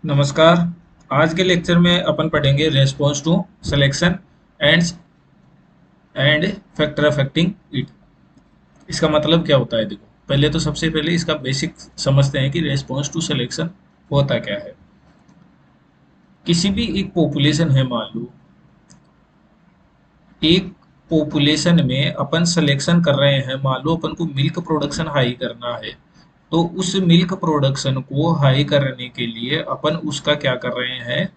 नमस्कार। आज के लेक्चर में अपन पढ़ेंगे response to selection and factor affecting it. इसका मतलब क्या होता है? देखो, पहले तो सबसे पहले इसका बेसिक समझते हैं कि रेस्पॉन्स टू सिलेक्शन होता क्या है। किसी भी एक पॉपुलेशन है, मान लो एक पॉपुलेशन में अपन सिलेक्शन कर रहे हैं। मान लो अपन को मिल्क प्रोडक्शन हाई करना है, तो उस मिल्क प्रोडक्शन को हाई करने के लिए अपन उसका क्या कर रहे हैं,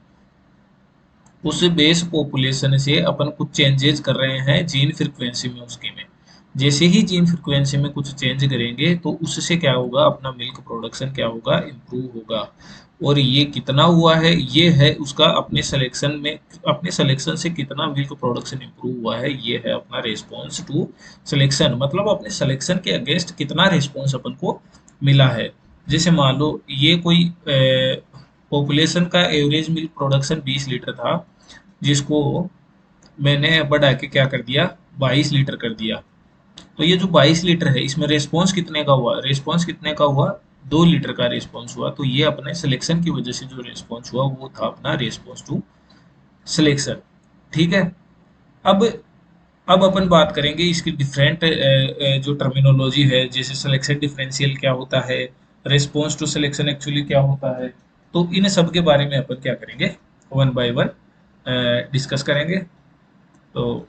उस बेस पॉपुलेशन से अपन कुछ चेंजेस कर रहे हैं जीन फ्रीक्वेंसी में, उसके में। जैसे ही जीन फ्रीक्वेंसी में कुछ चेंज करेंगे तो उससे क्या होगा, अपना मिल्क प्रोडक्शन क्या होगा, इम्प्रूव होगा। और ये कितना हुआ है, ये है उसका अपने सिलेक्शन में, अपने सिलेक्शन से कितना मिल्क प्रोडक्शन इम्प्रूव हुआ है, ये है अपना रेस्पॉन्स टू सिलेक्शन। मतलब अपने सिलेक्शन के अगेंस्ट कितना रेस्पॉन्स अपन को मिला है। जैसे मान लो ये कोई पॉपुलेशन का एवरेज मिल्क प्रोडक्शन 20 लीटर था, जिसको मैंने बढ़ा के क्या कर दिया, 22 लीटर कर दिया। तो ये जो 22 लीटर है, इसमें रेस्पॉन्स कितने का हुआ, रेस्पॉन्स कितने का हुआ, 2 लीटर का रेस्पॉन्स हुआ। तो ये अपने सिलेक्शन की वजह से जो रेस्पॉन्स हुआ वो था अपना रेस्पॉन्स टू सिलेक्शन। ठीक है। अब अब अपन बात करेंगे इसकी डिफरेंट जो टर्मिनोलॉजी है, जैसे सिलेक्शन डिफरेंशियल क्या होता है, रेस्पॉन्स टू सिलेक्शन एक्चुअली क्या होता है। तो इन सब के बारे में अपन क्या करेंगे, वन बाय वन डिस्कस करेंगे। तो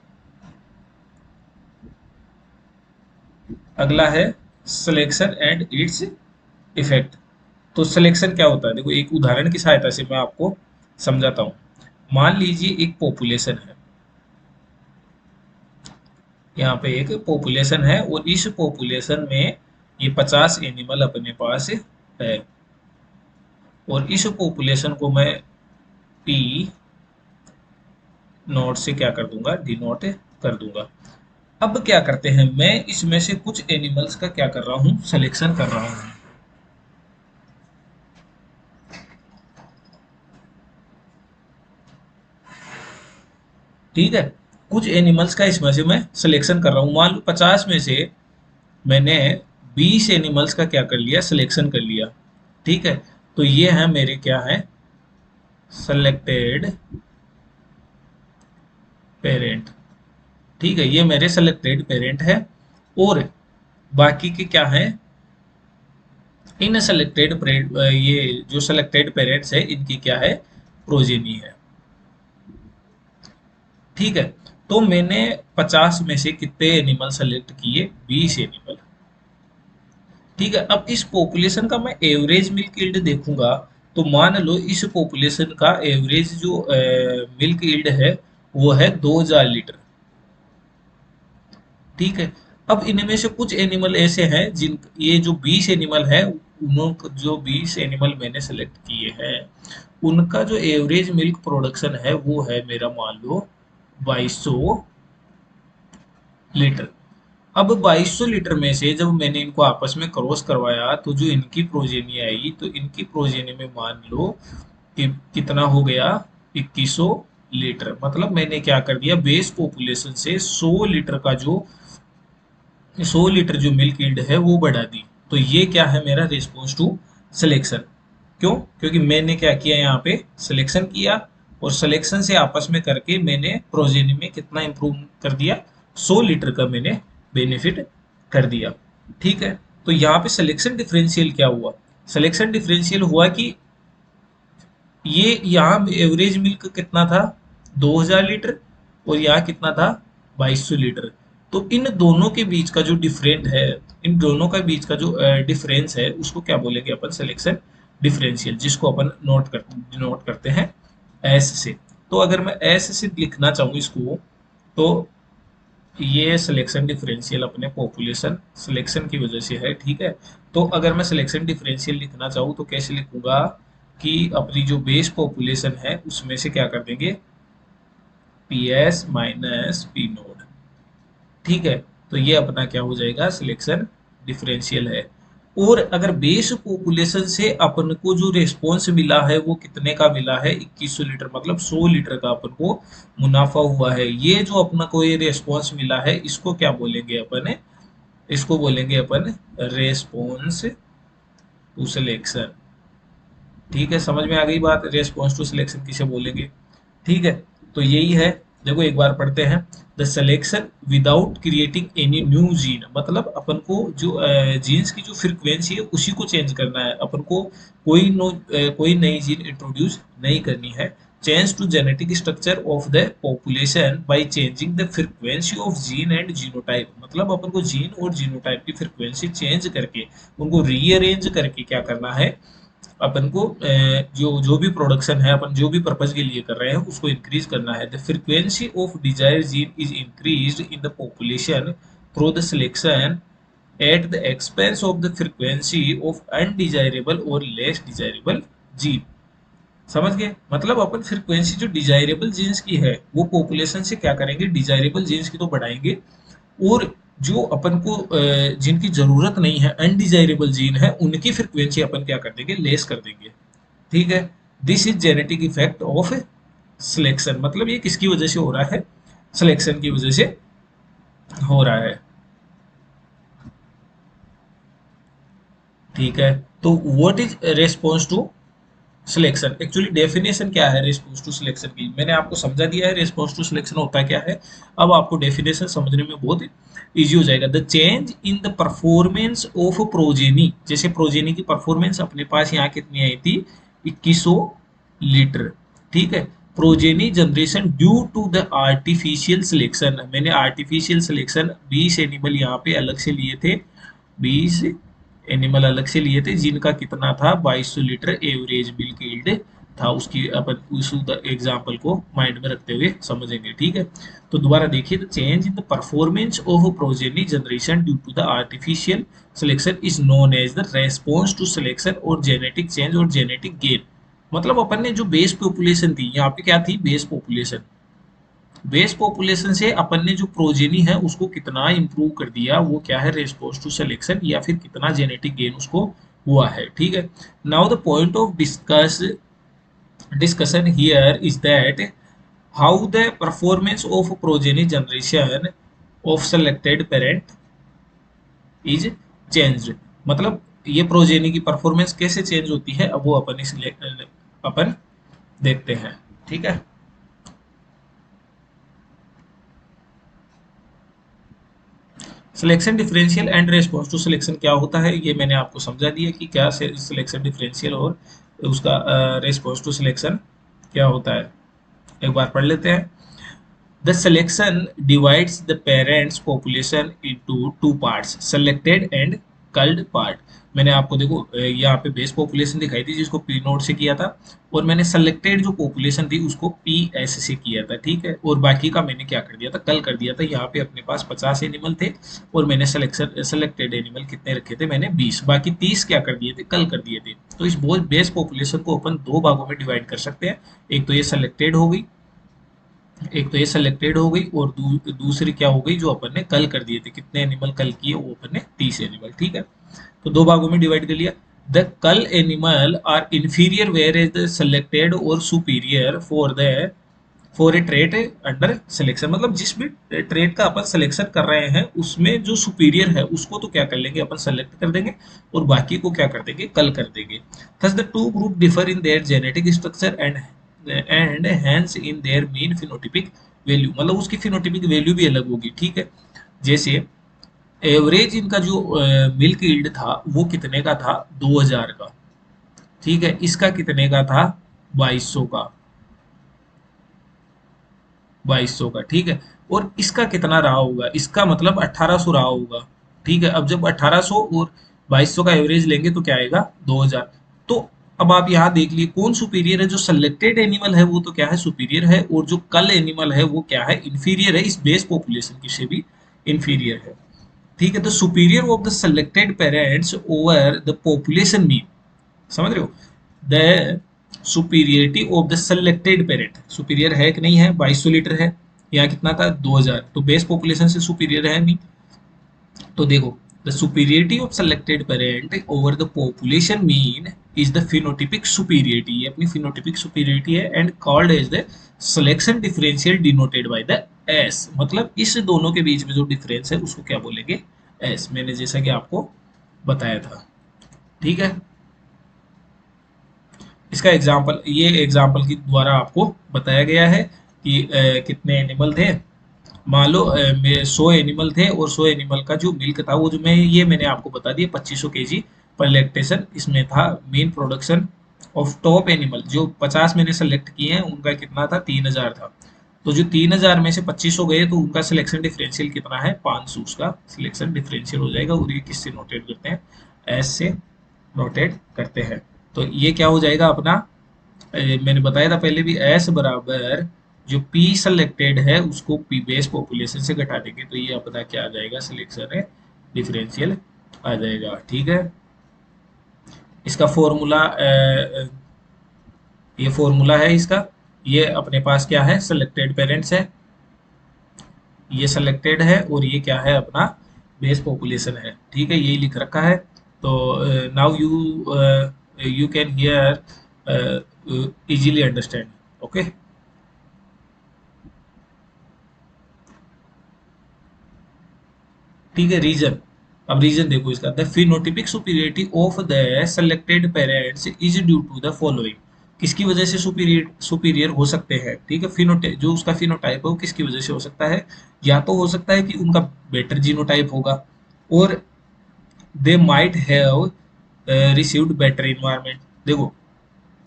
अगला है सिलेक्शन एंड इट्स इफेक्ट। तो सिलेक्शन क्या होता है, देखो एक उदाहरण की सहायता से मैं आपको समझाता हूँ। मान लीजिए एक पॉपुलेशन है, यहाँ पे एक पॉपुलेशन है और इस पॉपुलेशन में ये 50 एनिमल अपने पास है। और इस पॉपुलेशन को मैं पी नोट से क्या कर दूंगा, डिनोट कर दूंगा। अब क्या करते हैं, मैं इसमें से कुछ एनिमल्स का क्या कर रहा हूँ, सिलेक्शन कर रहा हूँ। ठीक है। कुछ एनिमल्स का इसमें से मैं सिलेक्शन कर रहा हूँ। मान लो 50 में से मैंने 20 एनिमल्स का क्या कर लिया, सिलेक्शन कर लिया। ठीक है। तो ये है मेरे क्या है, सेलेक्टेड पेरेंट। ठीक है, ये मेरे सेलेक्टेड पेरेंट है। और बाकी के क्या है, इन सेलेक्टेड ये जो सेलेक्टेड पेरेंट्स है इनकी क्या है, प्रोजेनी है। ठीक है। तो मैंने 50 में से कितने एनिमल सेलेक्ट किए, 20 एनिमल। ठीक है। अब इस पॉपुलेशन का मैं एवरेज मिल्क यील्ड देखूंगा, तो मान लो इस पॉपुलेशन का एवरेज जो मिल्क यील्ड है वो है 2000 लीटर। ठीक है। अब इनमें से कुछ एनिमल ऐसे हैं जिन, ये जो 20 एनिमल है, उनको जो 20 एनिमल मैंने सेलेक्ट किए हैं, उनका जो एवरेज मिल्क प्रोडक्शन है वो है मेरा, मान लो 2200 लीटर। अब 2200 लीटर में से जब मैंने इनको आपस में क्रॉस करवाया तो जो इनकी प्रोजेनी आई, तो इनकी प्रोजेनी में मान लो कि कितना हो गया, 2100 लीटर। मतलब मैंने क्या कर दिया, बेस पॉपुलेशन से 100 लीटर का जो 100 लीटर जो मिल्क यील्ड है वो बढ़ा दी। तो ये क्या है मेरा रिस्पॉन्स टू सिलेक्शन। क्यों? क्योंकि मैंने क्या किया, यहाँ पे सिलेक्शन किया और सिलेक्शन से आपस में करके मैंने प्रोजेनी में कितना इंप्रूव कर दिया, 100 लीटर का मैंने बेनिफिट कर दिया। ठीक है। तो यहाँ पे सिलेक्शन डिफरेंशियल क्या हुआ, सिलेक्शन डिफरेंशियल हुआ कि ये यहाँ एवरेज मिल्क कितना था, 2000 लीटर, और यहाँ कितना था, 2200 लीटर। तो इन दोनों के बीच का जो डिफरेंट है, इन दोनों का बीच का जो डिफरेंस है उसको क्या बोलेंगे अपन, सिलेक्शन डिफरेंशियल, जिसको अपन नोट करते हैं एस से। तो अगर मैं एस से लिखना चाहूँ इसको, तो ये सिलेक्शन डिफरेंशियल अपने पॉपुलेशन सिलेक्शन की वजह से है। ठीक है। तो अगर मैं सिलेक्शन डिफरेंशियल लिखना चाहूँ तो कैसे लिखूंगा, कि अपनी जो बेस पॉपुलेशन है उसमें से क्या कर देंगे, P S minus P node. ठीक है। तो ये अपना क्या हो जाएगा, सिलेक्शन डिफरेंशियल है। और अगर बेस पॉपुलेशन से अपन को जो रिस्पॉन्स मिला है वो कितने का मिला है, 2100 लीटर, मतलब 100 लीटर का अपन को मुनाफा हुआ है। ये जो अपना को ये रिस्पॉन्स मिला है इसको क्या बोलेंगे अपन, इसको बोलेंगे अपन रेस्पॉन्स टू सिलेक्शन। ठीक है, समझ में आ गई बात, रेस्पॉन्स टू सिलेक्शन किसे बोलेंगे। ठीक है, तो यही है। देखो एक बार पढ़ते हैं। The selection without creating any new gene, मतलब अपन को जो जीन्स की जो फ्रीक्वेंसी है उसी को चेंज करना है, अपन को कोई नई जीन इंट्रोड्यूस नहीं करनी है। Change to genetic structure of the population by changing the frequency of gene and genotype, मतलब अपन को जीन और जीनोटाइप की फ्रीक्वेंसी चेंज करके उनको रीअरेंज करके क्या करना है, अपन को जो जो भी प्रोडक्शन है, अपन जो भी पर्पज के लिए कर रहे हैं उसको इंक्रीज करना है। The frequency of desire gene is increased in the population through the selection at the expense of the frequency of undesirable और लेस डिजायरेबल जीन। समझ गए, मतलब अपन फ्रीक्वेंसी जो डिजायरेबल जीन्स की है वो पॉपुलेशन से क्या करेंगे, डिजायरेबल जीन्स की तो बढ़ाएंगे, और जो अपन को जिनकी जरूरत नहीं है, अनडिजायरेबल जीन है, उनकी फ्रीक्वेंसी अपन क्या कर देंगे, लेस कर देंगे। ठीक है, this is genetic effect of selection, मतलब ये किसकी वजह से हो रहा है, सिलेक्शन की वजह से हो रहा है। ठीक है, तो what is response to selection, actually definition क्या है रेस्पॉन्स टू सिलेक्शन की, मैंने आपको समझा दिया है रेस्पॉन्स टू सिलेक्शन होता क्या है। अब आपको डेफिनेशन समझने में बहुत इजी हो जाएगा। The change in the performance of progeny, जैसे प्रोजेनी की परफॉर्मेंस अपने पास यहाँ कितनी आई थी, 2100 लीटर। ठीक है, progeny generation due to the artificial selection, मैंने आर्टिफिशियल सिलेक्शन 20 एनिमल यहाँ पे अलग से लिए थे, 20 एनिमल अलग से लिए थे जिनका कितना था, 2200 लीटर एवरेज मिल्क यील्ड था। उसकी अपन उस एग्जाम्पल को माइंड में रखते हुए समझेंगे। ठीक है, तो दोबारा देखिए, the change in the performance of progeny generation due to the artificial selection is known as the response to selection और जेनेटिक चेंज और जेनेटिक गेन। मतलब अपन ने जो बेस पॉपुलेशन थी, यहाँ पे क्या थी, बेस पॉपुलेशन, बेस पॉपुलेशन से अपन ने जो प्रोजेनी है उसको कितना इंप्रूव कर दिया, वो क्या है, रेस्पॉन्स टू सिलेक्शन, या फिर कितना जेनेटिक गेन उसको हुआ है। ठीक है, now the point of discussion here is that how the performance of progeny generation of selected parent is changed, मतलब ये प्रोजेनी की परफॉर्मेंस कैसे चेंज होती है, अब वो अपन देखते हैं। ठीक है, selection differential and response to selection क्या होता है, ये मैंने आपको समझा दिया कि क्या सिलेक्शन डिफरेंशियल और उसका रेस्पॉन्स टू सिलेक्शन क्या होता है। एक बार पढ़ लेते हैं। The selection divides the parents population into two parts, selected and culled part. मैंने आपको देखो यहाँ पे बेस पॉपुलेशन दिखाई थी जिसको पी नोट से किया था, और मैंने सेलेक्टेड जो पॉपुलेशन थी उसको पी एस से किया था। ठीक है, और बाकी का मैंने क्या कर दिया था, कल कर दिया था। यहाँ पे अपने पास 50 एनिमल थे और मैंने सेलेक्टेड एनिमल कितने रखे थे, मैंने 20, बाकी 30 क्या कर दिए थे, कल कर दिए थे। तो इस बेस पॉपुलेशन को अपन दो भागों में डिवाइड कर सकते हैं, एक तो ये सेलेक्टेड हो गई, एक तो ये सेलेक्टेड हो गई, और दूसरी क्या हो गई, जो अपन ने कल कर दिए थे, कितने एनिमल कल किए, वो अपन ने 30 एनिमल। ठीक है, तो दो भागों में डिवाइड कर लिया। The cull animal are inferior where is the selected और superior for a trait under selection, मतलब जिस भी ट्रेट का अपन सिलेक्शन कर रहे हैं उसमें जो सुपीरियर है उसको तो क्या कर लेंगे, अपन सेलेक्ट कर देंगे, और बाकी को क्या कर देंगे, कल कर देंगे। Thus the two group differ in their genetic structure and hence in their mean phenotypic value, मतलब उसकी फिनोटिपिक वैल्यू भी अलग होगी। ठीक है, जैसे एवरेज इनका जो मिल्क यील्ड था वो कितने का था, 2000 का। ठीक है, इसका कितने का था, 2200 का, 2200 का। ठीक है, और इसका कितना रहा होगा, इसका मतलब 1800 रहा होगा। ठीक है, अब जब 1800 और 2200 का एवरेज लेंगे तो क्या आएगा, 2000। तो अब आप यहाँ देख लिए कौन सुपीरियर है, जो सेलेक्टेड एनिमल है वो तो क्या है, सुपीरियर है, और जो कल एनिमल है वो क्या है, इंफीरियर है, इस बेस पॉपुलेशन की से भी इंफीरियर है। ठीक है, तो superior of the selected parents over the population mean, समझ रहे हो, the superiority of the selected parent, superior है कि नहीं है, 2200 लीटर है, यहाँ कितना था, 2000, तो बेस पॉपुलेशन से सुपीरियर है नहीं। तो देखो, the superiority of selected parent over the population mean is the phenotypic superiority, ये अपनी फिनोटिपिक सुपीरियरिटी है, and called as the selection differential denoted by the S, मतलब इस दोनों के बीच में जो डिफरेंस है उसको क्या बोलेंगे, एस, मैंने जैसा कि आपको बताया था। ठीक है, इसका एग्जाम्पल, ये एग्जाम्पल के द्वारा आपको बताया गया है कि कितने एनिमल थे। मान लो 100 एनिमल थे और 100 एनिमल का जो मिल्क था वो जो मैंने आपको बता दिया 2500 केजी पर लैक्टेशन इसमें था। Main production of top animal जो 50 मैंने सेलेक्ट किए हैं उनका कितना था, 3000 था। तो जो 3000 में से 2500 गए तो उनका सिलेक्शन डिफरेंशियल कितना है, 500 उसका सिलेक्शन डिफरेंशियल हो जाएगा। और ये किससे नोटेट करते हैं, एस से नोटेट करते हैं। तो ये क्या हो जाएगा अपना, मैंने बताया था पहले भी, एस बराबर जो पी सेलेक्टेड है उसको पी बेस पॉपुलेशन से घटा देंगे तो ये अपना क्या आ जाएगा, सिलेक्शन है डिफरेंशियल आ जाएगा। ठीक है, इसका फॉर्मूला, ये फॉर्मूला है इसका। ये अपने पास क्या है, सेलेक्टेड पेरेंट्स है, ये सेलेक्टेड है और ये क्या है अपना बेस पॉपुलेशन है। ठीक है, यही लिख रखा है। तो now you can here easily understand. Okay, ठीक है। रीजन, अब रीजन देखो इसका, the phenotypic superiority of the selected parents is due to the following. किसकी वजह से सुपीरियर सुपीरियर हो सकते हैं, ठीक है, फिनोटाइप जो उसका फिनोटाइप है वो किसकी वजह से हो सकता है, या तो हो सकता है कि उनका बेटर जीनोटाइप होगा, और they might have received better environment. देखो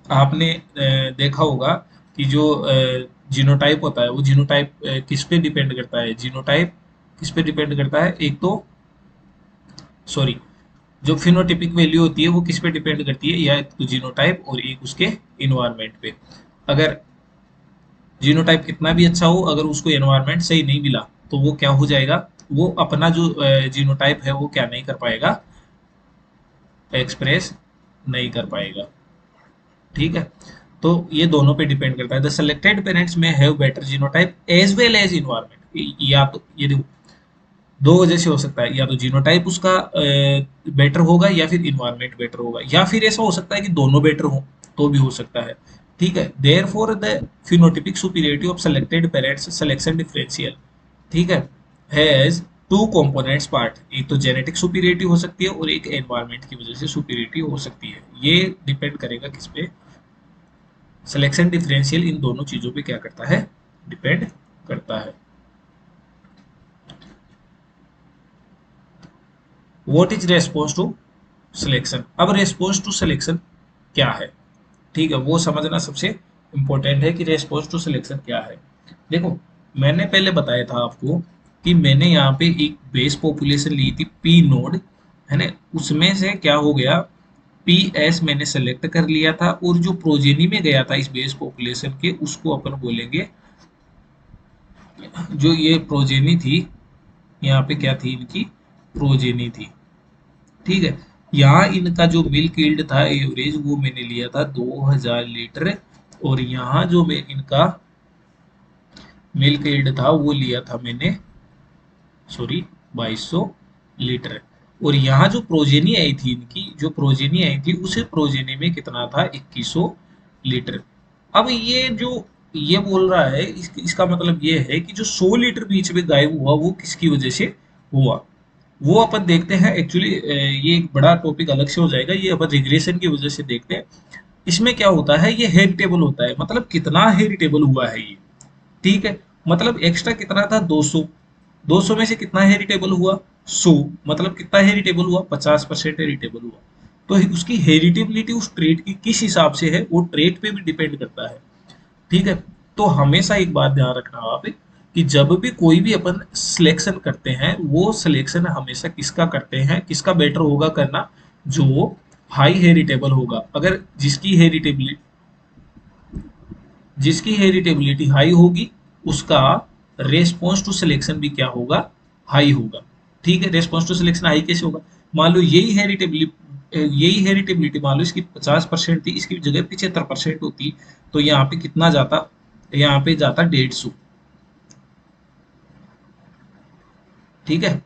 आपने देखा होगा कि जो जीनोटाइप होता है वो जीनोटाइप किस पे डिपेंड करता है, जीनोटाइप किस पे डिपेंड करता है, एक तो सॉरी, जो फिनोटिपिक वैल्यू होती है वो किस पे डिपेंड करती है, या एक तो जीनोटाइप और एक उसके इन्वायरमेंट पे। अगर जीनोटाइप कितना भी अच्छा हो, अगर उसको एनवायरनमेंट सही नहीं मिला तो वो क्या हो जाएगा, वो अपना जो जीनोटाइप है वो क्या नहीं कर पाएगा, एक्सप्रेस नहीं कर पाएगा। ठीक है, तो ये दोनों पे डिपेंड करता है। The selected parents may have better genotype as well as environment. या तो ये देखो दो वजह से हो सकता है, या तो जीनोटाइप उसका बेटर होगा या फिर इन्वायरमेंट बेटर होगा, या फिर ऐसा हो सकता है कि दोनों बेटर हो तो भी हो सकता है। ठीक है, therefore the phenotypic superiority of selected parents selection differential, ठीक है, हैज टू कंपोनेंट्स पार्ट। एक तो जेनेटिक सुपीरियरिटी हो सकती है और एक एनवायरनमेंट की वजह से सुपीरियरिटी हो सकती है। ये डिपेंड करेगा किस पे, सिलेक्शन डिफरेंशियल इन दोनों चीजों पे क्या करता है, डिपेंड करता है। What is response to selection, अब रेस्पॉन्स टू सिलेक्शन क्या है, ठीक है, वो समझना सबसे इंपॉर्टेंट है कि रेस्पॉन्स टू सिलेक्शन क्या है। देखो मैंने पहले बताया था आपको कि मैंने यहाँ पे एक बेस पॉपुलेशन ली थी पी नोड, है ना, उसमें से क्या हो गया, पी एस मैंने सेलेक्ट कर लिया था और जो प्रोजेनी में गया था इस बेस पॉपुलेशन के उसको अपन बोलेंगे, जो ये प्रोजेनी थी, यहाँ पे क्या थी, इनकी प्रोजेनी थी। ठीक है, यहाँ इनका जो मिल्क यील्ड था एवरेज वो मैंने लिया था 2000 लीटर, और यहाँ जो मैं इनका मिल्क यील्ड था वो लिया था मैंने, सॉरी, 2200 लीटर। और यहाँ जो प्रोजेनी आई थी, इनकी जो प्रोजेनी आई थी उस प्रोजेनी में कितना था, 2100 लीटर। अब ये जो ये बोल रहा है इसका मतलब ये है कि जो 100 लीटर बीच में गायब हुआ वो किसकी वजह से हुआ, वो अपन देखते हैं। एक्चुअली ये एक बड़ा टॉपिक अलग से हो जाएगा, ये अपन रिग्रेशन की वजह से देखते हैं। इसमें क्या होता है, ये हेरिटेबल होता है, मतलब कितना हेरिटेबल हुआ है ये। ठीक है, मतलब एक्स्ट्रा कितना था, 200, 200 में से कितना हेरिटेबल हुआ, 100, मतलब कितना हेरिटेबल हुआ, 50% हेरिटेबल हुआ। तो उसकी हेरिटेबिलिटी उस ट्रेट की किस हिसाब से है वो ट्रेट पे भी डिपेंड करता है। ठीक है, तो हमेशा एक बात ध्यान रखना आप कि जब भी कोई भी अपन सिलेक्शन करते हैं वो सिलेक्शन हमेशा किसका करते हैं, किसका बेटर होगा करना, जो हाई हेरिटेबल होगा। अगर जिसकी हेरिटेबिलिटी हाई होगी उसका रेस्पॉन्स टू सिलेक्शन भी क्या होगा, हाई होगा। ठीक है, रेस्पॉन्स टू सिलेक्शन हाई कैसे होगा, मान लो यही हेरिटेबिलिटी मान लो इसकी 50% थी, इसकी जगह 75% होती तो यहाँ पे कितना जाता, यहाँ पे जाता 150। ठीक है,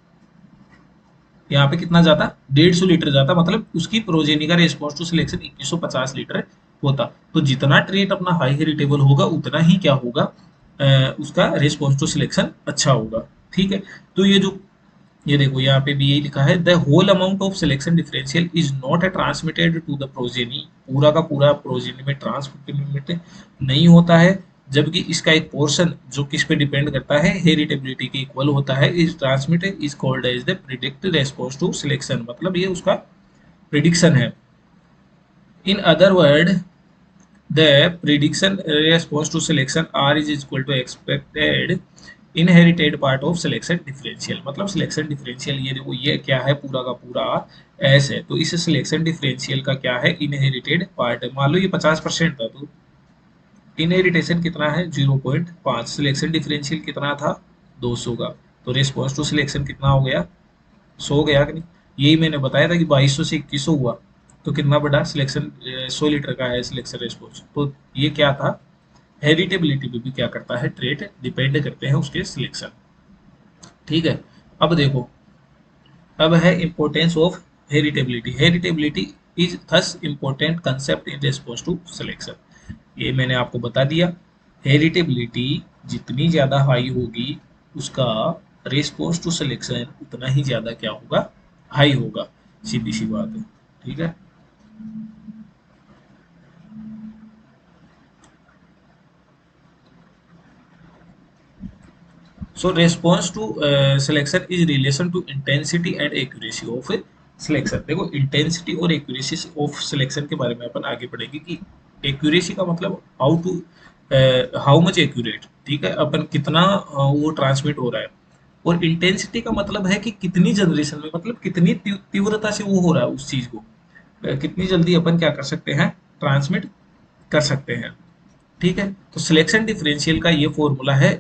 यहाँ पे कितना जाता, 150 लीटर जाता, मतलब उसकी प्रोजेनी का रेस्पॉन्स टू सिलेक्शन 2150 लीटर होता। तो जितना ट्रेट अपना हाई हेरिटेबल होगा उतना ही क्या होगा, उसका रेस्पॉन्स टू सिलेक्शन अच्छा होगा। ठीक है, तो ये जो ये देखो यहाँ पे भी यही लिखा है, the whole amount of selection differential is not transmitted to the progeny, पूरा का पूरा प्रोजेनी में ट्रांसमिट नहीं होता है, जबकि इसका एक पोर्शन जो किस पे डिपेंड करता है, हेरिटेबिलिटी के इक्वल होता है, is transmitted is called as the predict response to selection, मतलब ये उसका प्रिडिक्शन है। In other word, the prediction response to selection R is equal to expected inherited part of selection differential, मतलब selection differential ये देखो ये क्या है, पूरा का पूरा एस है, तो इस सिलेक्शन डिफरेंशियल का क्या है, इनहेरिटेड पार्ट है। मान लो ये 50% था, तो इनहेरिटेशन कितना है 0.5, सिलेक्शन डिफरेंशियल कितना था 200 का, तो रेस्पॉन्स टू सिलेक्शन कितना हो गया 100 गया कि नहीं। यही मैंने बताया था कि 2200 से 2100 हुआ, तो कितना बड़ा सिलेक्शन 100 लीटर का है सिलेक्शन रेस्पॉन्स, तो ये क्या था, हेरिटेबिलिटी पे भी क्या करता है, ट्रेट डिपेंड करते हैं उसके सिलेक्शन। ठीक है, अब देखो, अब है importance of heritability. Heritability is thus important concept in response to selection, ये मैंने आपको बता दिया। हेरिटेबिलिटी जितनी ज़्यादा हाई होगी, उसका रेस्पॉन्स टू सिलेक्शन उतना ही ज़्यादा क्या होगा, हाई होगा, सीधी सी बात है। ठीक है, so response to selection is relation to intensity and accuracy of selection. देखो इंटेंसिटी और एक्यूरेसी ऑफ सिलेक्शन के बारे में अपन आगे पढ़ेंगे कि एक्यूरेसी का मतलब हाउ मच एक्यूरेट, ठीक है, अपन कितना वो ट्रांसमिट हो रहा है, और इंटेंसिटी का मतलब है कि कितनी जनरेशन में, मतलब कितनी तीव्रता से वो हो रहा है उस चीज को, कितनी जल्दी अपन क्या कर सकते हैं, ट्रांसमिट कर सकते हैं। ठीक है, तो सिलेक्शन डिफरेंशियल का ये फॉर्मूला है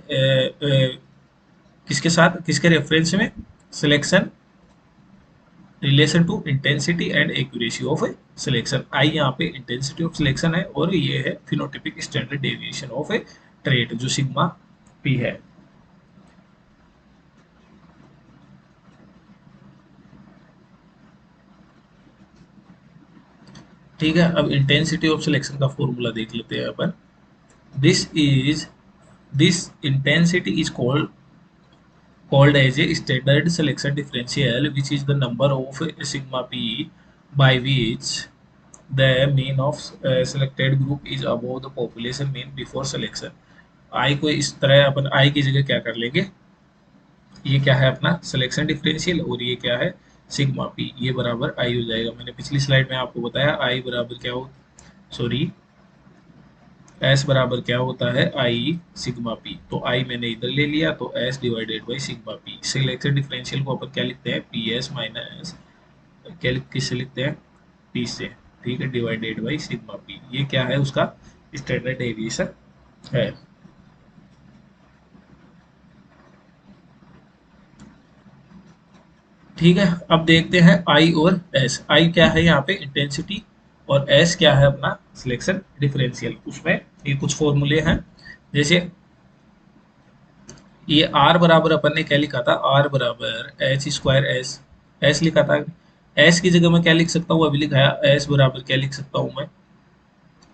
किसके साथ, किसके रेफरेंस में, selection relation to intensity and accuracy of selection. I यहाँ पे इंटेंसिटी ऑफ सिलेक्शन है, और ये है phenotypic standard deviation of a trait जो सिग्मा पी है। ठीक है, अब इंटेंसिटी ऑफ सिलेक्शन का फॉर्मूला देख लेते हैं अपन। This is this intensity is called as a standard selection differential, which is the number of sigma p by which the mean of selected group is above the population mean before selection। आई को इस तरह अपन आई की जगह क्या कर लेंगे, ये क्या है अपना सिलेक्शन डिफरेंशियल, और ये क्या है सिग्मा पी, ये बराबर आई हो जाएगा। मैंने पिछली स्लाइड में आपको बताया आई बराबर क्या हो, सॉरी, एस बराबर क्या होता है, आई सिग्मा पी, तो आई मैंने इधर ले लिया, तो S divided by sigma P. Selection differential को अपन क्या लिखते हैं, पी एस माइनस, क्या किससे लिखते हैं, पी से, ठीक है, डिवाइडेड बाई सिग्मा पी, ये क्या है उसका स्टैंडर्ड डेविएशन है। ठीक है, अब देखते हैं आई और एस। आई क्या है यहाँ पे इंटेंसिटी, और एस क्या है अपना सिलेक्शन डिफरेंशियल। उसमें ये कुछ फॉर्मूले हैं, जैसे ये आर बराबर अपन ने क्या लिखा था, आर बराबर एच स्क्वायर एस, एस लिखा था, एस की जगह मैं क्या लिख सकता हूँ, अभी लिखा है एस बराबर क्या लिख सकता हूँ मैं,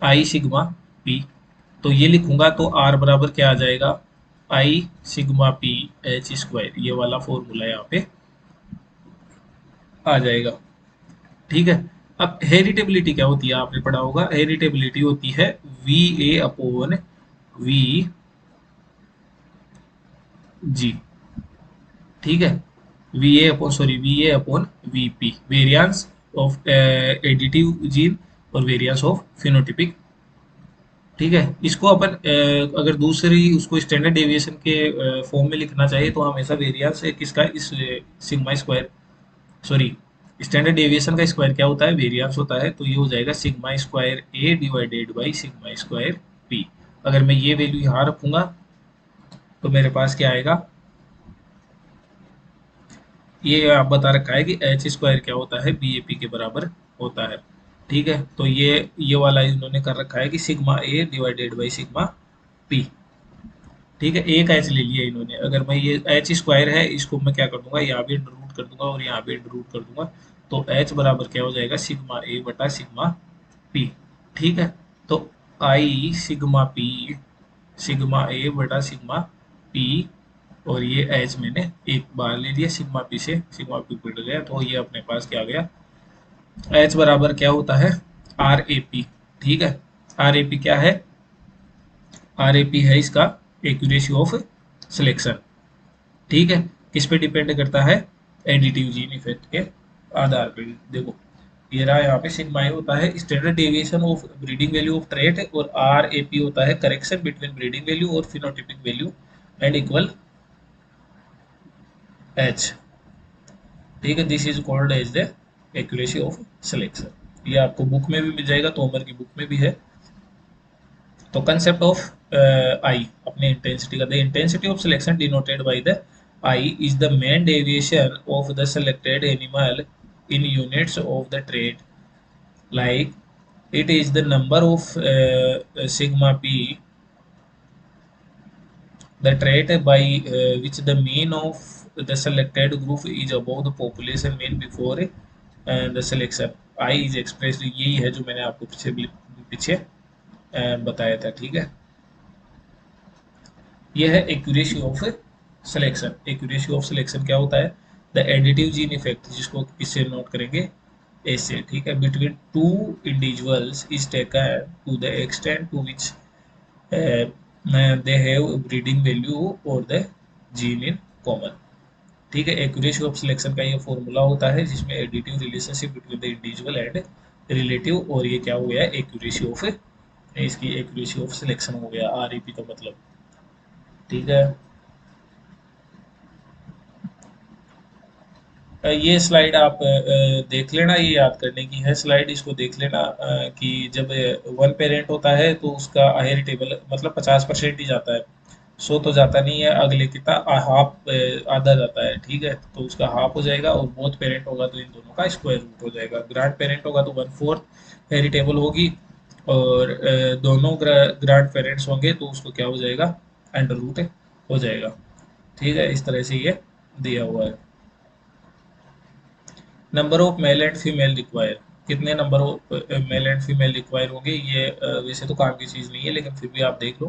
आई सिग्मा पी। तो ये लिखूंगा तो आर बराबर क्या आ जाएगा, आई सिग्मा पी एच स्क्वायर, ये वाला फॉर्मूला यहाँ पे आ जाएगा। ठीक है, अब हेरिटेबिलिटी क्या होती है, आपने पढ़ा होगा, हेरिटेबिलिटी होती है वी ए अपॉन वी जी। ठीक है, V A upon sorry V A upon V P, variance of additive gene और वेरियंस ऑफ फिनोटिपिक। ठीक है, इसको अपन अगर दूसरी उसको स्टैंडर्ड डेविएशन के फॉर्म में लिखना चाहिए, तो हमेशा वेरियंस है किसका, इस sigma square, sorry, standard deviation का स्क्वायर क्या होता है, वेरियंस होता है, तो ये हो जाएगा sigma square A divided by sigma square P. अगर मैं ये वैल्यू यहाँ रखूंगा, तो मेरे पास क्या आएगा, ये आप बता रखा है कि एच स्क्वायर क्या होता है, बी ए पी के बराबर होता है। ठीक है, तो ये वाला इन्होंने कर रखा है कि sigma A divided by sigma P. ठीक है, एक एच ले लिया इन्होंने, अगर मैं ये एच स्क्वायर है इसको मैं क्या कर दूंगा, यहाँ भी अंडर रूट कर दूंगा और यहाँ भी अंडर रूट कर दूंगा, तो एच बराबर क्या हो जाएगा, सिग्मा ए बटा सिग्मा पी। ठीक है, तो आई सिग्मा पी, सिग्मा ए बटा सिग्मा पी, और ये एच मैंने एक बार ले लिया सिग्मा पी से, सिग्मा पी पिट गया, तो ये अपने पास क्या आ गया, एच बराबर क्या होता है, आर ए पी। ठीक है, आर ए पी क्या है, आर ए पी है इसका एक्यूरेसी ऑफ सिलेक्शन। ठीक है, किस पे डिपेंड करता है, एडिटिव जीन इफेक्ट के आधार पे। देखो ये रहा, यहाँ पे सिग्मा होता है standard deviation of breeding value of trait, और आर ए पी होता है करेक्शन बिटवीन ब्रीडिंग वैल्यू और phenotypic value and equal H. ठीक है, this is called as the accuracy of selection. ये आपको बुक में भी मिल जाएगा, तोमर की बुक में भी है। तो कंसेप्ट ऑफ आई, अपने इंटेंसिटी का, the intensity of selection denoted by the I is the main deviation of the selected animal in units of the trait, like it is the number of sigma p, the trait by which the mean of the selected group is above the population mean before the selection। I is expressed, यही है जो मैंने आपको पीछे बताया था। ठीक है, यह है accuracy of selection. Accuracy of selection क्या होता है, द एडिटिव जीन इफेक्ट, जिसको इससे नोट करेंगे ऐसे। ठीक है, between two individuals is taken to the extent to which they have breeding value और द जीन इन कॉमन। ठीक है, एक्यूरेसी ऑफ सिलेक्शन का ये फॉर्मूला होता है जिसमें additive relationship between the individual and relative, और ये क्या हो गया, एक्यूरेसी ऑफ, इसकी एक्यूरेसी ऑफ सिलेक्शन हो गया, आरईपी का मतलब। ठीक है, ये स्लाइड आप देख लेना, ये याद करने की है स्लाइड, इसको देख लेना कि जब वन पेरेंट होता है तो उसका हायर टेबल मतलब 50% ही जाता है, 100 तो जाता नहीं है, अगले कितना हाफ, आधा जाता है। ठीक है, तो उसका हाफ हो जाएगा, और बोथ पेरेंट होगा तो इन दोनों का स्क्वायर रूट हो जाएगा। ग्रांड पेरेंट होगा तो 1/4 हेरिटेबल होगी, और दोनों ग्रांड पेरेंट्स होंगे तो उसको क्या हो जाएगा, अंडर रूट हो जाएगा। ठीक है, इस तरह से ये दिया हुआ है। Number of male and female require, कितने number of male and female require होंगे, ये वैसे तो काम की चीज़ नहीं है लेकिन फिर भी आप देख लो।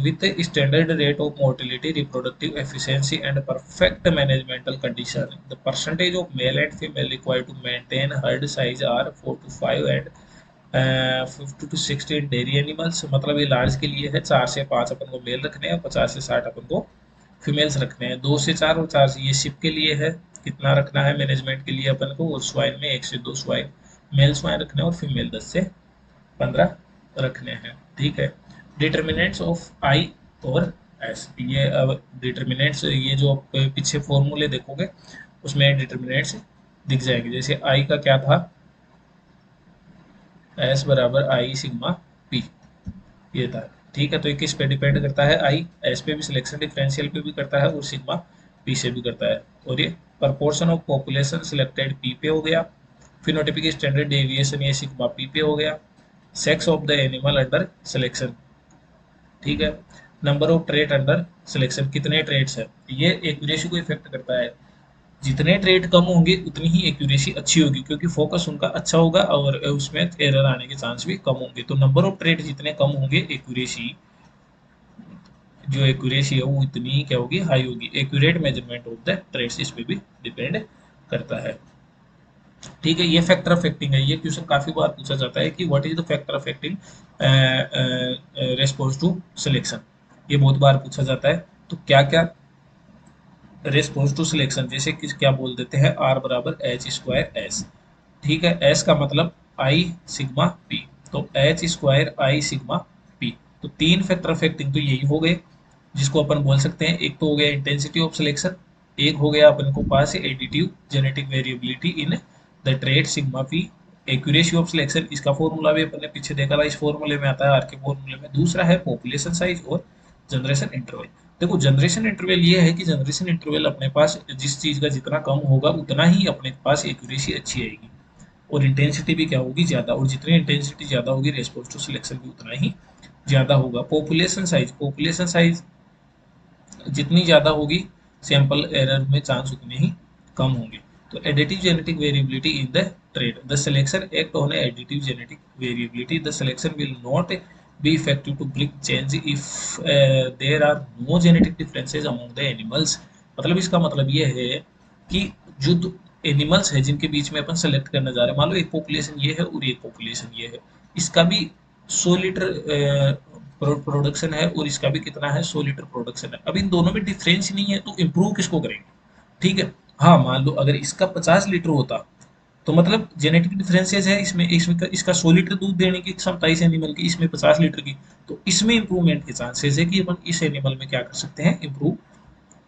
With standard rate of mortality, reproductive efficiency and perfect managemental condition, the percentage of male and female required to maintain herd size are 4 to 5 and 50 to 60 dairy animals. मतलब ये लार्ज के लिए है, 4 से 5 अपन को मेल रखने हैं, 50 से 60 अपन को फीमेल्स रखने हैं। 2 से 4 और 4 से, ये शिप के लिए है, कितना रखना है मैनेजमेंट के लिए अपन को, और स्वाइन में 1 से 2 स्वाइन, मेल स्वाइन रखने हैं, और फीमेल 10 से 15 रखने हैं। ठीक है, डिटर्मिनेंट्स ऑफ आई और एस, ये अब डिटर्मिनेंट्स, ये जो पीछे फॉर्मूले देखोगे उसमें डिटर्मिनेंट्स दिख जाएंगे। जैसे आई का क्या था, एस बराबर आई सिग्मा पी, ये था। ठीक है, तो ये किस पे डिपेंड करता है, आई एस पे भी, सिलेक्शन डिफरेंशियल पे भी करता है, और सिग्मा पी से भी करता है। और ये proportion of population selected P पे हो गया, फिनोटिपिक स्टैंडर्ड डेविएशन ये सिग्मा पी पे हो गया, sex of the animal under selection. ठीक है, number of trait under selection, कितने ट्रेट्स है, ये एक्यूरेसी को इफेक्ट करता है। जितने ट्रेड कम होंगे उतनी ही एक्यूरेसी अच्छी होगी, क्योंकि फोकस उनका अच्छा होगा और उसमें एरर आने के चांस भी कम होंगे। तो नंबर ऑफ ट्रेड जितने कम होंगे, एक्यूरेसी, जो एक्यूरेसी है वो इतनी ही क्या होगी, हाई होगी। Accurate measurement of the traits इस पे भी डिपेंड करता है। ठीक है, ये फैक्टर अफेक्टिंग है, ये क्वेश्चन काफी बार पूछा जाता है कि what is the factor affecting response to selection, ये बहुत बार पूछा जाता है। तो क्या क्या रेस्पॉन्स टू सिलेक्शन, जैसे कि क्या बोल देते हैं, आर बराबर एच स्क्वायर एस। ठीक है, एस का मतलब आई सिग्मा पी, तो एच स्क्वायर आई सिग्मा पी। तो 3 फैक्टर अफेक्टिंग तो यही हो गए, जिसको अपन बोल सकते हैं। एक तो हो गया इंटेंसिटी ऑफ सिलेक्शन, एक हो गया अपन को पास additive genetic variability in the trait sigma P, accuracy of selection, इसका फॉर्मूला भी अपन ने पीछे देखा था, इस फॉर्मूले में आता है, आर के फॉर्मूले में। दूसरा है पॉपुलेशन साइज और जनरेशन इंटरवल। देखो जनरेशन इंटरवल ये है कि जनरेशन इंटरवल अपने पास जिस चीज का जितना कम होगा उतना ही अपने पास एक्यूरेसी अच्छी आएगी, और इंटेंसिटी भी क्या होगी, ज्यादा, और जितनी इंटेंसिटी ज्यादा होगी रेस्पॉन्स टू सिलेक्शन भी उतना ही ज्यादा होगा। पॉपुलेशन साइज, पॉपुलेशन साइज जितनी ज्यादा होगी सैंपल एरर में चांस उतने ही कम होंगे। तो additive genetic variability in the trade, the selection act on additive genetic variability, the selection will not be effective to bring change if there are no genetic differences among the animals। मतलब इसका मतलब ये है कि जो animals है जिनके बीच में अपन सेलेक्ट करने जा रहे हैं, मान लो एक पॉपुलेशन ये है और एक पॉपुलेशन ये है, इसका भी 100 लीटर प्रोडक्शन है और इसका भी कितना है, 100 लीटर प्रोडक्शन है। अब इन दोनों में डिफरेंस नहीं है तो इम्प्रूव किसको करेंगे? ठीक है। हाँ, मान लो अगर इसका 50 लीटर होता तो मतलब जेनेटिक डिफरेंसेस है इसमें, इसमें इसका 100 लीटर दूध देने की क्षमता इस एनिमल की, इसमें 50 लीटर की, तो इसमें इंप्रूवमेंट के चांसेस है कि अपन इस एनिमल में क्या कर सकते हैं, इंप्रूव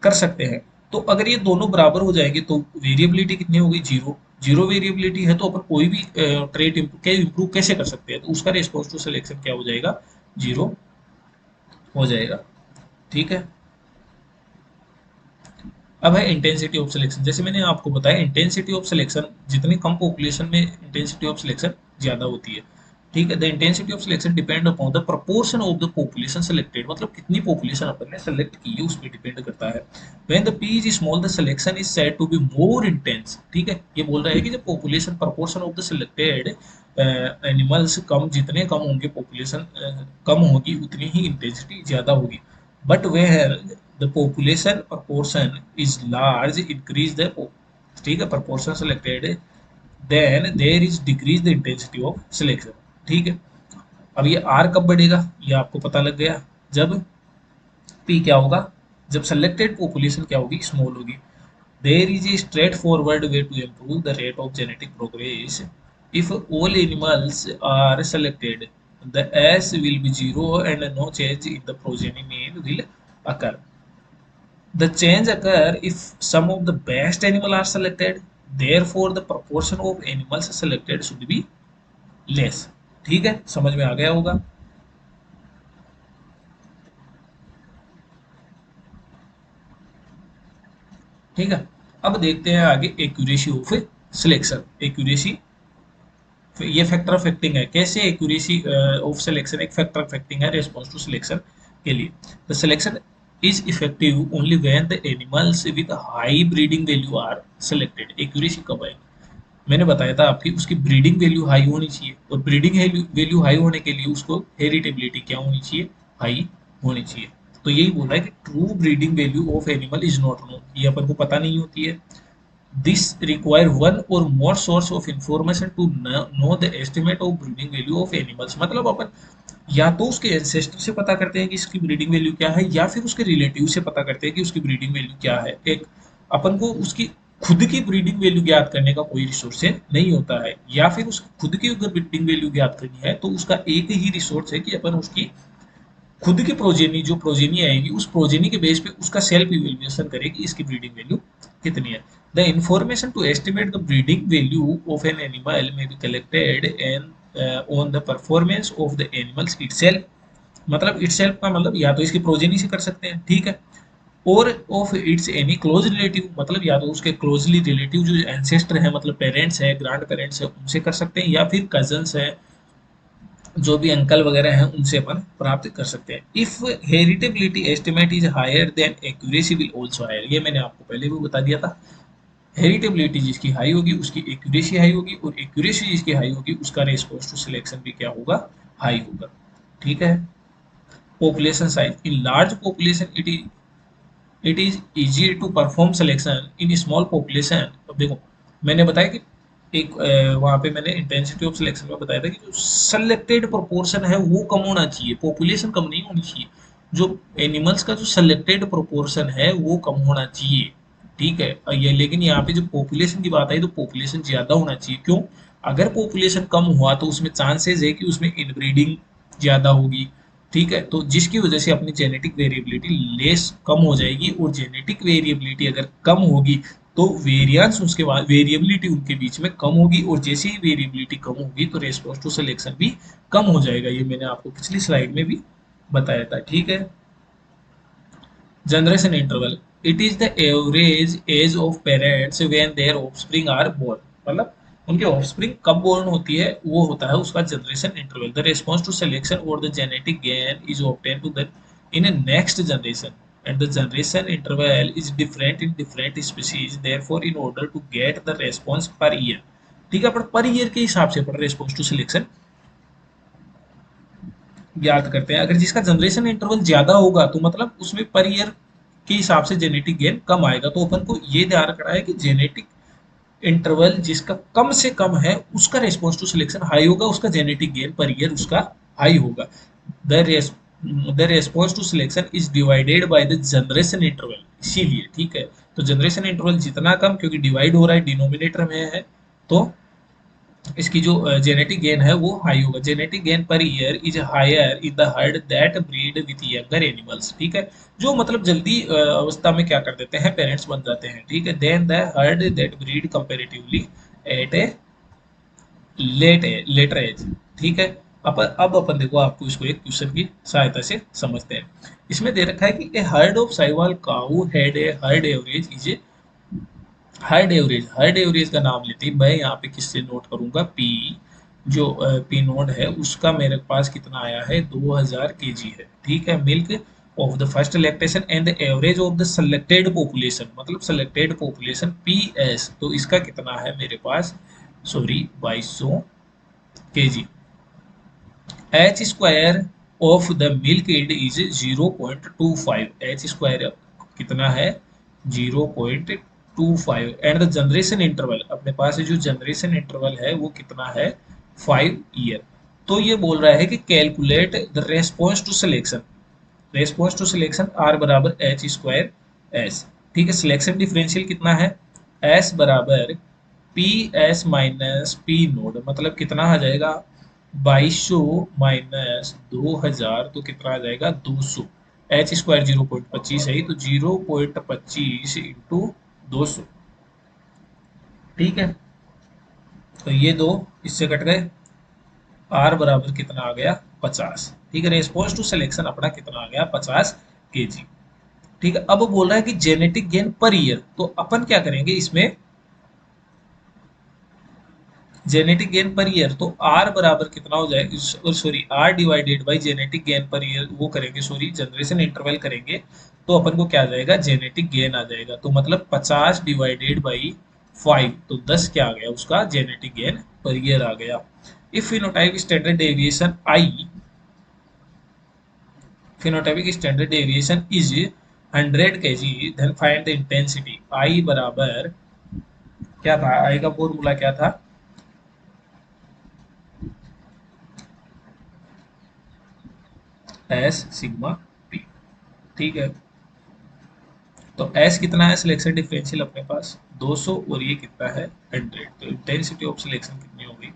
कर सकते हैं। तो अगर ये दोनों बराबर हो जाएंगे तो वेरिएबिलिटी कितनी हो गई, जीरो। जीरो वेरिएबिलिटी है तो अपन कोई भी ट्रेट इंप्रूव कैसे कर सकते हैं, तो उसका रेस्पॉन्स टू सिलेक्शन क्या हो जाएगा, जीरो हो जाएगा। ठीक है। अब है इंटेंसिटी ऑफ सिलेक्शन। जैसे मैंने आपको बताया, इंटेंसिटी ऑफ सिलेक्शन जितनी कम पॉपुलेशन में इंटेंसिटी ऑफ सिलेक्शन ज्यादा होती है। ठीक है। The intensity of selection depend upon the proportion of the population selected, मतलब कितनी पॉपुलेशन अपन ने सेलेक्ट की है उस पर डिपेंड करता है। When the P is small the selection is said to be more intense. ठीक है। ये बोल रहा है कि जब population proportion of the selected animals कम, जितने कम होंगे पॉपुलेशन कम होगी, उतनी ही इंटेंसिटी ज्यादा होगी। But where the population proportion is large, increase the ठीक है proportion selected, then there is decrease the intensity of selection। ठीक है। अब ये R कब बढ़ेगा, ये आपको पता लग गया, जब P क्या होगा, जब selected population क्या होगी, स्मॉल होगी। There is a straightforward way to improve the rate of genetic progress। If all animals are selected, the S will be zero and no change in the progeny mean will occur। The change occur if some of the best animal are selected, therefore the proportion of animals selected should be less। ठीक है, समझ में आ गया होगा। ठीक है। अब देखते हैं आगे एक्यूरेसी ऑफ सिलेक्शन। एक्यूरेसी ये फैक्टर अफेक्टिंग है, कैसे एक्यूरेसी ऑफ सिलेक्शन एक फैक्टर अफेक्टिंग है रेस्पॉन्स टू सिलेक्शन के लिए। The selection is effective only when the animals with high breeding value are selected. Accuracy कब आएगी, मैंने बताया था आपकी, उसकी ब्रीडिंग वैल्यू हाई होनी चाहिए, और ब्रीडिंग वैल्यू हाई होने के लिए उसको हेरिटेबिलिटी क्या होनी चाहिए, हाई होनी चाहिए। तो यही बोला है कि true breeding value of animal is not known, ये अपन को पता नहीं होती है। This require one or more source of information to know the estimate of breeding value of animals. मतलब अपन या तो उसके एंसेस्टर से पता करते हैं कि इसकी ब्रीडिंग वैल्यू क्या है, या फिर उसके रिलेटिव से पता करते हैं कि उसकी ब्रीडिंग वैल्यू क्या है। एक अपन को उसकी खुद की ब्रीडिंग वैल्यू ज्ञात करने का कोई रिसोर्स नहीं होता है, या फिर उसकी खुद की अगर ब्रीडिंग वैल्यू ज्ञात करनी है तो उसका एक ही रिसोर्स है कि अपन उसकी खुद की प्रोजेनी, जो प्रोजेनी आएगी उस प्रोजेनी के बेस पे उसका सेल्फ इवेल्युएशन करे कि इसकी ब्रीडिंग वैल्यू कितनी है। The information to estimate the breeding value of an animal may be collected and on the performance of the animals itself. मतलब इटसेल्फ का मतलब या तो इसकी प्रोजेनी से कर सकते हैं, ठीक है, और of its any close relative, मतलब या तो उसके क्लोजली रिलेटिव जो एंसेस्टर है, मतलब पेरेंट्स है, ग्रैंड पेरेंट्स है, उनसे कर सकते हैं, या फिर कजन्स है, जो भी अंकल वगैरह हैं, उनसे अपन प्राप्त कर सकते हैं। If heritability estimate is higher then accuracy will also higher. ये मैंने आपको पहले भी बता दिया था। हेरिटेबिलिटी जिसकी हाई होगी उसकी एक्यूरेसी हाई होगी, और एक्यूरेसी जिसकी हाई होगी उसका रेस्पॉन्स टू सिलेक्शन भी क्या होगा, हाई होगा। ठीक है। Population size in large population it is easy to perform selection in small population. अब देखो, मैंने बताया कि एक वहाँ पे मैंने इंटेंसिटी ऑफ सिलेक्शन में बताया था कि जो सेलेक्टेड प्रोपोर्शन है वो कम होना चाहिए, पॉपुलेशन कम नहीं होनी चाहिए। जो एनिमल्स का जो सेलेक्टेड प्रोपोर्शन है वो कम होना चाहिए। ठीक है। ये लेकिन यहाँ पे जो पॉपुलेशन की बात आई तो पॉपुलेशन ज्यादा होना चाहिए। क्यों? अगर पॉपुलेशन कम हुआ तो उसमें चांसेस है कि उसमें इनब्रीडिंग ज्यादा होगी। ठीक है। तो जिसकी वजह से अपनी जेनेटिक वेरिएबिलिटी लेस कम हो जाएगी, और जेनेटिक वेरिएबिलिटी अगर कम होगी तो वेरिएंस उसके बाद वेरिएबिलिटी उनके बीच में कम होगी, और जैसे ही वेरिएबिलिटी कम होगी तो रेस्पॉन्स टू सिलेक्शन भी कम हो जाएगा। ये मैंने आपको पिछली स्लाइड में भी बताया था। ठीक है। Generation interval it is the average age of parents when their offspring are born. मतलब उनके ऑफस्प्रिंग कब बोर्न होती है वो होता है उसका generation interval. The response to selection or the genetic gain is obtain to the in a next generation and the generation interval is different in different species, therefore in order to get the response per year। ठीक है, per year के हिसाब से पर response to selection ज्ञात करते हैं। अगर जिसका जनरेशन इंटरवल ज्यादा होगा तो मतलब उसमें पर ईयर के हिसाब से जेनेटिक गेन कम आएगा। तो अपन को ये ध्यान रखना है कि जेनेटिक इंटरवल जिसका कम से कम है उसका रेस्पॉन्स टू सिलेक्शन हाई होगा, उसका जेनेटिक गेन पर ईयर उसका हाई होगा। The the response to selection is divided by the generation interval, इसीलिए ठीक है। तो जनरेशन इंटरवल जितना कम, क्योंकि डिवाइड हो रहा है डिनोमिनेटर में है, तो इसकी जो जेनेटिक गेन है वो हाई होगा। Genetic gain per year is higher in the herd that breed with younger animals, ठीक है। जो मतलब जल्दी अवस्था में क्या कर देते हैं, पेरेंट्स बन जाते हैं, ठीक है। Then the herd that breed comparatively at a later age, ठीक है। अब अपन देखो, आपको इसको एक क्वेश्चन की सहायता से समझते हैं। इसमें दे रखा है कि a herd of Sahiwal cow had a herd average is a herd average का नाम लेते ही मैं यहाँ पे किससे नोट करूंगा, पी। जो पी नोड है उसका मेरे पास कितना आया है, 2000 केजी है, ठीक है। Milk of the first lactation and the average of the selected population, मतलब सेलेक्टेड पॉपुलेशन पी एस, तो इसका कितना है मेरे पास, sorry 2200 KG. H square of the milk yield is 0.25, H square कितना है, 0.25, एंड द जनरेशन इंटरवल अपने पास जो जनरेशन इंटरवल है वो कितना है, 5 ईयर। तो ये बोल रहा है कि calculate the response to selection, response to selection R बराबर एच स्क्वायर एस, ठीक है। सिलेक्शन डिफरेंशियल कितना है, एस बराबर P S minus P nought, मतलब कितना आ जाएगा, 2200 माइनस 2000, तो कितना आ जाएगा, 200। एच स्क्वायर 0.25 है, तो 0.25 इंटू 200, ठीक है। तो ये दो इससे कट गए, आर बराबर कितना आ गया, 50, ठीक है। रेस्पॉन्स टू सिलेक्शन अपना कितना आ गया, 50 केजी, ठीक है। अब बोल रहा है कि जेनेटिक गेन पर ईयर, तो अपन क्या करेंगे इसमें, जेनेटिक गेन पर ईयर, तो आर बराबर कितना हो जाएगा, sorry R divided by genetic gain per year वो करेंगे, सॉरी जनरेशन इंटरवल करेंगे, तो अपन को क्या आ जाएगा, जेनेटिक गेन आ जाएगा। तो मतलब 50 डिवाइडेड बाई 5, तो 10 क्या आ गया उसका जेनेटिक गेन पर ईयर आ गया। If phenotype standard deviation I, phenotypic standard deviation is 100 kg, then find the intensity। I बराबर क्या था, I का फॉर्मूला क्या था, S सिग्मा P, ठीक है। तो S कितना है, सिलेक्शन डिफरेंशियल अपने पास 200, और ये कितना है 100, तो इंटेंसिटी ऑफ सिलेक्शन कितनी होगी,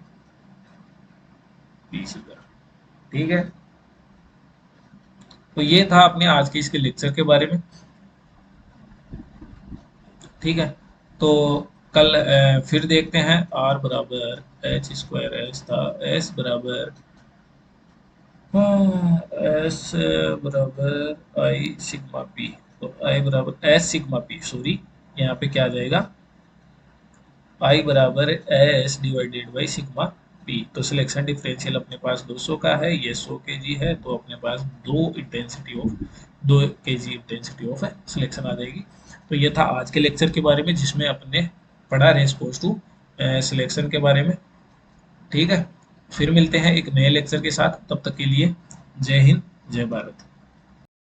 20,000, ठीक है। तो ये था अपने आज के इसके लेक्चर के बारे में, ठीक है। तो कल फिर देखते हैं, R बराबर एच स्क्वायर एस था, S बराबर एस बराबर आई सिग्मा पी, तो आई बराबर एस सिग्मा पी, सॉरी यहाँ पे क्या आ जाएगा, आई बराबर S divided by sigma P. तो सिलेक्शन डिफरेंशियल अपने पास 200 का है, ये 100 केजी है, तो अपने पास 2 केजी इंटेंसिटी ऑफ सिलेक्शन आ जाएगी। तो ये था आज के लेक्चर के बारे में, जिसमें अपने पढ़ा रेस्पॉन्स टू सिलेक्शन के बारे में, ठीक है। फिर मिलते हैं एक नए लेक्चर के साथ, तब तक के लिए जय हिंद जय भारत।